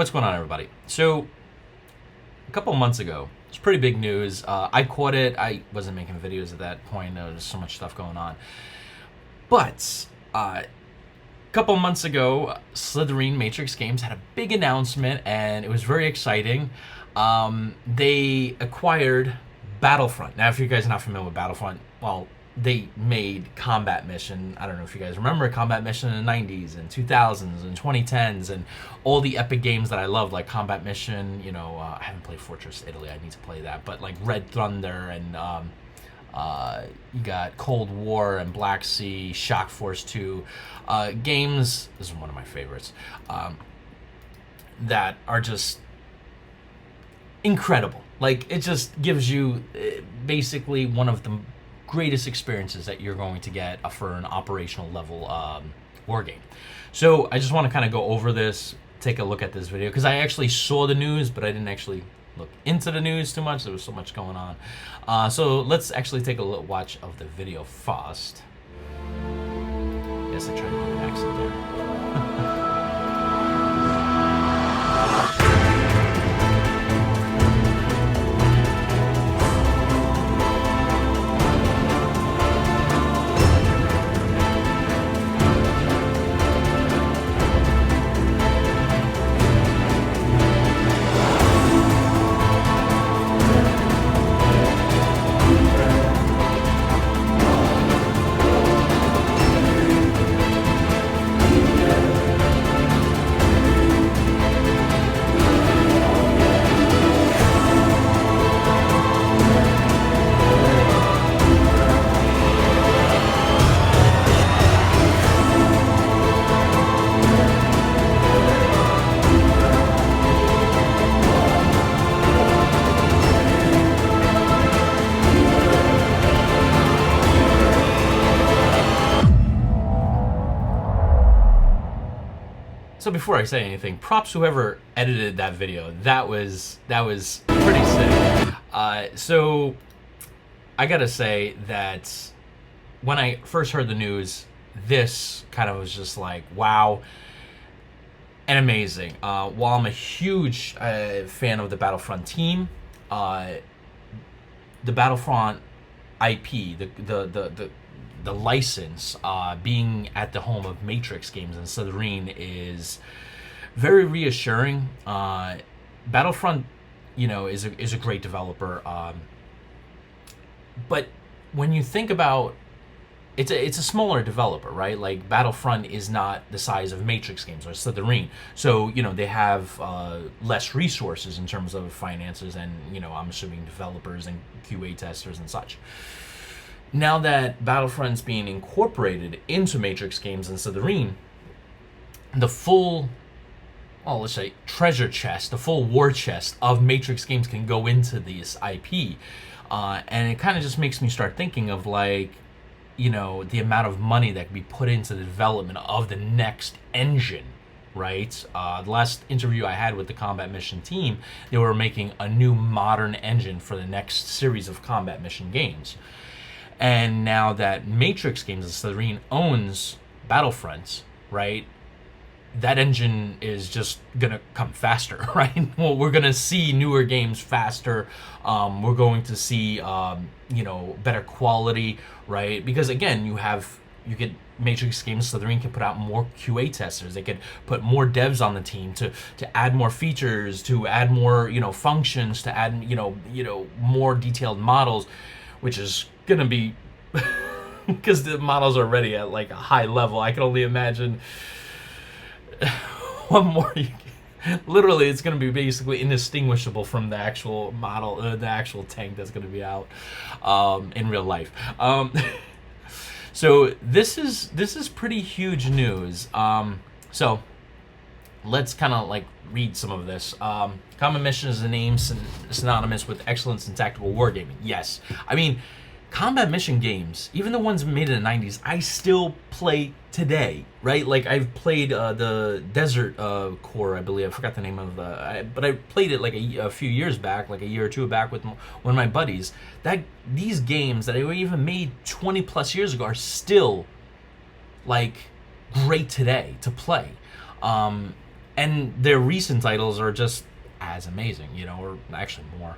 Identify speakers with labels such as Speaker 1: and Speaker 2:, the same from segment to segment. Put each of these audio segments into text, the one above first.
Speaker 1: What's going on, everybody? So, a couple months ago, it's pretty big news. I caught it. I wasn't making videos at that point. There was so much stuff going on. But a couple months ago, Slitherine Matrix Games had a big announcement, and it was very exciting. They acquired Battlefront. Now, if you guys are not familiar with Battlefront, well, they made Combat Mission. I don't know if you guys remember Combat Mission in the 90s and 2000s and 2010s and all the epic games that I loved, like Combat Mission. I haven't played Fortress Italy. I need to play that. But like Red Thunder and you got Cold War and Black Sea, Shock Force 2. Games, this is one of my favorites, that are just incredible. Like, it just gives you basically one of the greatest experiences that you're going to get for an operational level war game. So I just want to kind of go over this, take a look at this video, because I actually saw the news, but I didn't actually look into the news too much. There was so much going on. So let's actually take a watch of the video first. Yes, I tried to do an accent there. So before I say anything, props whoever edited that video. That was pretty sick. So I gotta say that when I first heard the news, this kind of was just like, wow, and amazing. While I'm a huge fan of the Battlefront team, the Battlefront IP, the license, being at the home of Matrix Games and Slitherine, is very reassuring. Battlefront, is a great developer. But when you think about it's a smaller developer, right? Like, Battlefront is not the size of Matrix Games or Slitherine, so they have less resources in terms of finances and I'm assuming developers and QA testers and such. Now that Battlefront's being incorporated into Matrix Games and Slitherine, the full, let's say, treasure chest, the full war chest of Matrix Games can go into this IP. And it kind of just makes me start thinking of, like, the amount of money that can be put into the development of the next engine, right? The last interview I had with the Combat Mission team, they were making a new modern engine for the next series of Combat Mission games. And now that Matrix Games and Slitherine owns Battlefront, right, that engine is just going to come faster, right? Well, we're going to see newer games faster. We're going to see, better quality, right? Because, again, you get Matrix Games, Slitherine can put out more QA testers. They could put more devs on the team to add more features, to add more, functions, to add, more detailed models, which is gonna be because the models are already at like a high level. I can only imagine one more. Literally, it's gonna be basically indistinguishable from the actual model, the actual tank that's gonna be out in real life. So this is pretty huge news. So let's kind of like read some of this. Common Mission is a name synonymous with excellence in tactical wargaming. Yes, I mean, Combat Mission games, even the ones made in the 90s, I still play today, right? Like, I've played the Desert Core, I believe. I forgot the name of but I played it like a few years back, like a year or two back with one of my buddies. These games that I even made 20 plus years ago are still like great today to play. And their recent titles are just as amazing, or actually more.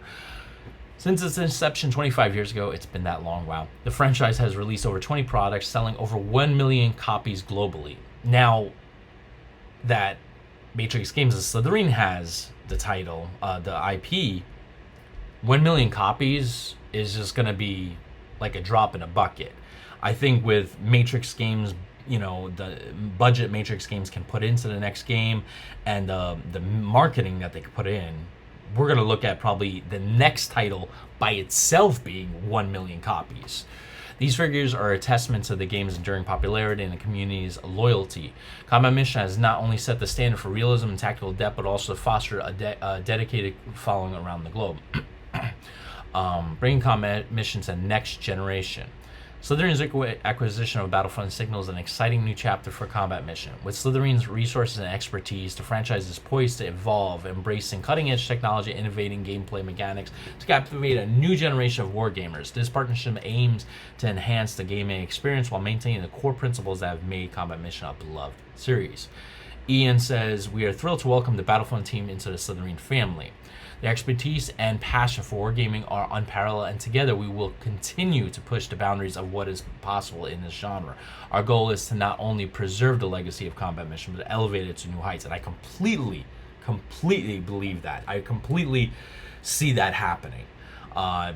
Speaker 1: Since its inception 25 years ago, it's been that long, wow. The franchise has released over 20 products, selling over 1 million copies globally. Now that Matrix Games and Slitherine has the title, the IP, 1 million copies is just going to be like a drop in a bucket. I think with Matrix Games, the budget Matrix Games can put into the next game and the marketing that they can put in, we're going to look at probably the next title by itself being 1 million copies. These figures are a testament to the game's enduring popularity and the community's loyalty. Combat Mission has not only set the standard for realism and tactical depth, but also fostered a dedicated following around the globe. Bringing Combat Mission to the next generation. Slytherine's acquisition of Battlefront signals an exciting new chapter for Combat Mission. With Slytherine's resources and expertise, the franchise is poised to evolve, embracing cutting-edge technology, innovating gameplay mechanics to captivate a new generation of wargamers. This partnership aims to enhance the gaming experience while maintaining the core principles that have made Combat Mission a beloved series. Ian says, "We are thrilled to welcome the Battlefront team into the Slitherine family. The expertise and passion for wargaming are unparalleled, and together we will continue to push the boundaries of what is possible in this genre. Our goal is to not only preserve the legacy of Combat Mission, but elevate it to new heights." And I completely believe that. I completely see that happening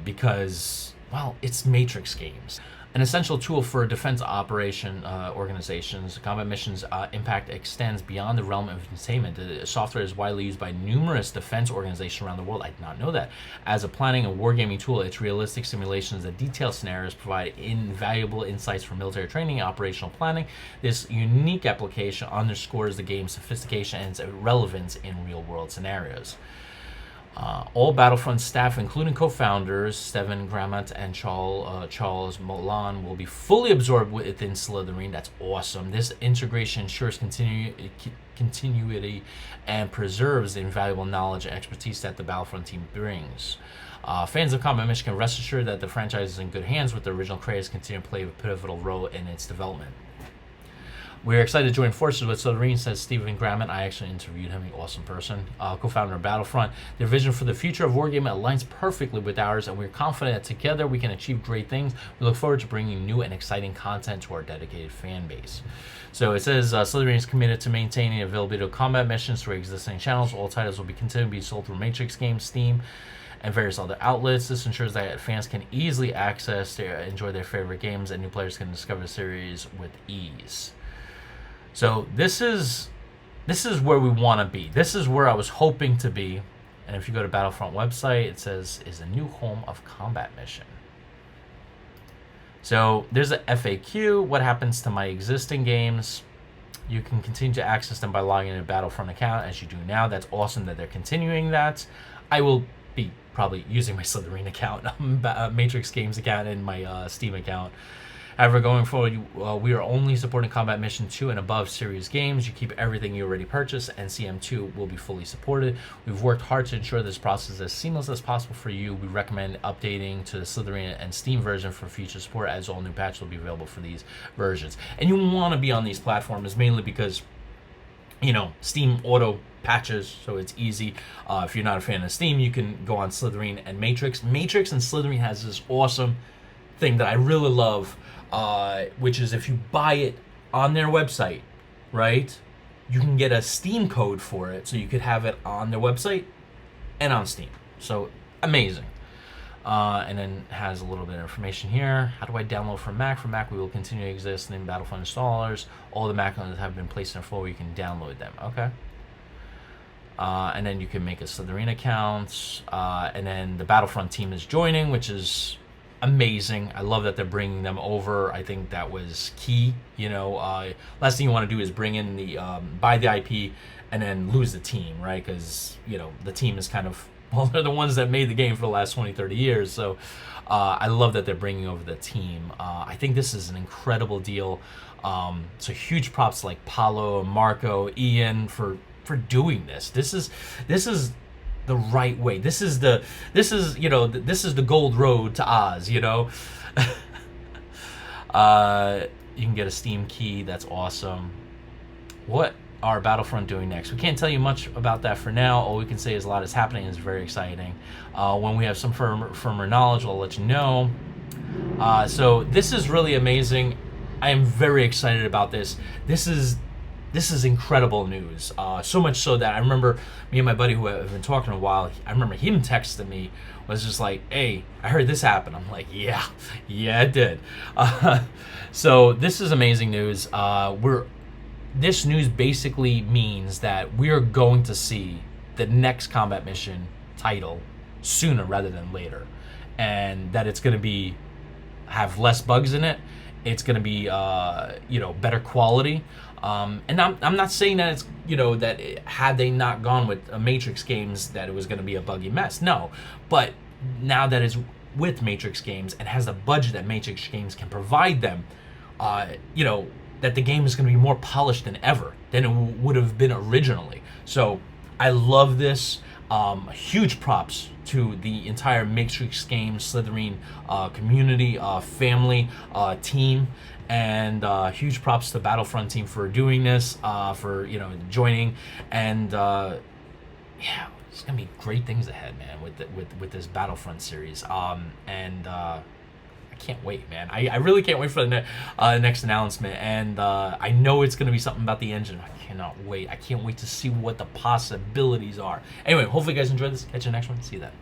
Speaker 1: because, well, it's Matrix Games. An essential tool for defense operation organizations, Combat Mission's impact extends beyond the realm of entertainment. The software is widely used by numerous defense organizations around the world. I did not know that. As a planning and wargaming tool, its realistic simulations and detailed scenarios provide invaluable insights for military training and operational planning. This unique application underscores the game's sophistication and its relevance in real-world scenarios. All Battlefront staff, including co-founders Steven Grammont and Charles Molan, will be fully absorbed within Slitherine. That's awesome. This integration ensures continuity and preserves the invaluable knowledge and expertise that the Battlefront team brings. Fans of Combat Mission can rest assured that the franchise is in good hands, with the original creators continuing to play a pivotal role in its development. We're excited to join forces with Slitherine, says Steven Grammont. I actually interviewed him, an awesome person, co-founder of Battlefront. Their vision for the future of wargaming aligns perfectly with ours, and we're confident that together we can achieve great things. We look forward to bringing new and exciting content to our dedicated fan base. So it says Slitherine is committed to maintaining availability of combat missions through existing channels. All titles will be continued to be sold through Matrix Games, Steam, and various other outlets. This ensures that fans can easily enjoy their favorite games, and new players can discover the series with ease. So this is where we want to be. This is where I was hoping to be. And if you go to Battlefront website, it says, is a new home of Combat Mission. So there's a FAQ. What happens to my existing games? You can continue to access them by logging in a Battlefront account as you do now. That's awesome that they're continuing that. I will be probably using my Slitherine account, Matrix Games account, and my Steam account. However, going forward, we are only supporting Combat Mission 2 and above series games. You keep everything you already purchased, and CM2 will be fully supported. We've worked hard to ensure this process is as seamless as possible for you. We recommend updating to the Slitherine and Steam version for future support, as all new patches will be available for these versions. And you want to be on these platforms mainly because, Steam auto patches, so it's easy. If you're not a fan of Steam, you can go on Slitherine and Matrix. Matrix and Slitherine has this awesome thing that I really love, which is if you buy it on their website, right, you can get a Steam code for it, so you could have it on their website and on Steam. So amazing. And then has a little bit of information here. How do I download from Mac? For Mac, we will continue to exist in Battlefront installers. All the Mac owners have been placed in a floor where you can download them. Okay. And then you can make a Slitherine account. And then the Battlefront team is joining, which is amazing. I love that they're bringing them over. I think that was key. Last thing you want to do is bring in the buy the IP and then lose the team, right? Because the team is kind of, well, they're the ones that made the game for the last 20-30 years. So I love that they're bringing over the team. I think this is an incredible deal. So huge props like Paulo, Marco, Ian for doing this. This is the right way. This is the gold road to Oz. You can get a Steam key. That's awesome. What our Battlefront doing next? We can't tell you much about that for now. All we can say is a lot is happening. It's very exciting. When we have some firmer knowledge, I'll let you know. So this is really amazing. I am very excited about this. This is incredible news. So much so that I remember me and my buddy who have been talking a while. I remember him texting me, was just like, "Hey, I heard this happen." I'm like, "Yeah, it did." So this is amazing news. This news basically means that we are going to see the next combat mission title sooner rather than later, and that it's going to have less bugs in it. It's going to be better quality. And I'm not saying that it's that had they not gone with Matrix games that it was going to be a buggy mess. No, but now that it's with Matrix games and has the budget that Matrix games can provide them, that the game is going to be more polished than ever than it would have been originally. So I love this. Huge props to the entire Matrix Games Slitherine community, family, team, and huge props to the Battlefront team for doing this, for joining, and yeah, it's gonna be great things ahead, man, with this Battlefront series. I can't wait, man. I really can't wait for the next announcement, and I know it's going to be something about the engine. I cannot wait. I can't wait to see what the possibilities are. Anyway, hopefully you guys enjoyed this. Catch you next one. See you then.